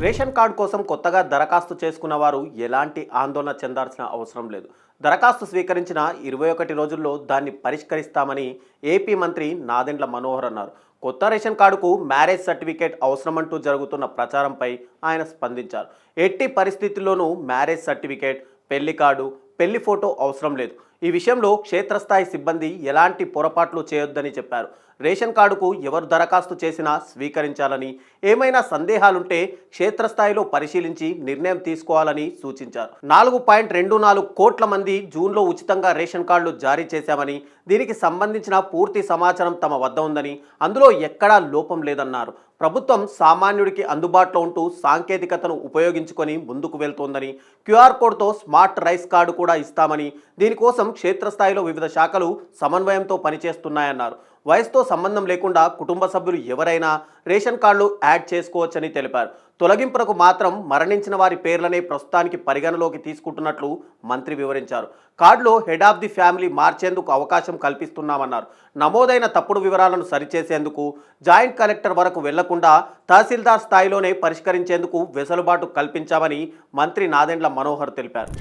Ration card కోసం కొత్తగా దరఖాస్తు చేసుకున్న వారు ఎలాంటి ఆందోళన చెందాల్సిన అవసరం లేదు. దరఖాస్తు స్వీకరించిన 21 రోజుల్లో దాన్ని పరిష్కరిస్తామని ఏపీ మంత్రి నాదెండ్ల మనోహర్ అన్నారు. కొత్త రేషన్ కార్డుకు మ్యారేజ్ సర్టిఫికేట్ అవసరమంటూ జరుగుతున్న ప్రచారంపై ఆయన స్పందించారు. ఎట్టి పరిస్థితుల్లోనూ మ్యారేజ్ సర్టిఫికేట్, పెళ్లి కార్డు, పెళ్లి ఫోటో అవసరం లేదు. ఈ విషయంలో క్షేత్రస్థాయి సిబ్బంది ఎలాంటి పొరపాట్లు చేయొద్దని చెప్పారు. రేషన్ కార్డుకు ఎవరు దరఖాస్తు చేసినా స్వీకరించాలని, ఏమైనా సందేహాలుంటే క్షేత్రస్థాయిలో పరిశీలించి నిర్ణయం తీసుకోవాలని సూచించారు. 4.24 కోట్ల మంది జూన్లో ఉచితంగా రేషన్ కార్డులు జారీ చేశామని, దీనికి సంబంధించిన పూర్తి సమాచారం తమ వద్ద ఉందని, అందులో ఎక్కడా లోపం లేదన్నారు. ప్రభుత్వం సామాన్యుడికి అందుబాటులో ఉంటూ సాంకేతికతను ఉపయోగించుకొని ముందుకు వెళ్తోందని, క్యూఆర్ కోడ్తో స్మార్ట్ రైస్ కార్డు కూడా ఇస్తామని, దీనికోసం క్షేత్రస్థాయిలో వివిధ శాఖలు సమన్వయంతో పనిచేస్తున్నాయన్నారు. వయసుతో సంబంధం లేకుండా కుటుంబ సభ్యులు ఎవరైనా రేషన్ కార్డులు యాడ్ చేసుకోవచ్చని తెలిపారు. తొలగింపునకు మాత్రం మరణించిన వారి పేర్లనే ప్రస్తుతానికి పరిగణలోకి తీసుకుంటున్నట్లు మంత్రి వివరించారు. కార్డులో హెడ్ ఆఫ్ ది ఫ్యామిలీ మార్చేందుకు అవకాశం కల్పిస్తున్నామన్నారు. నమోదైన తప్పుడు వివరాలను సరిచేసేందుకు జాయింట్ కలెక్టర్ వరకు వెళ్లకుండా తహసీల్దార్ స్థాయిలోనే పరిష్కరించేందుకు వెసులుబాటు కల్పించామని మంత్రి నాదెండ్ల మనోహర్ తెలిపారు.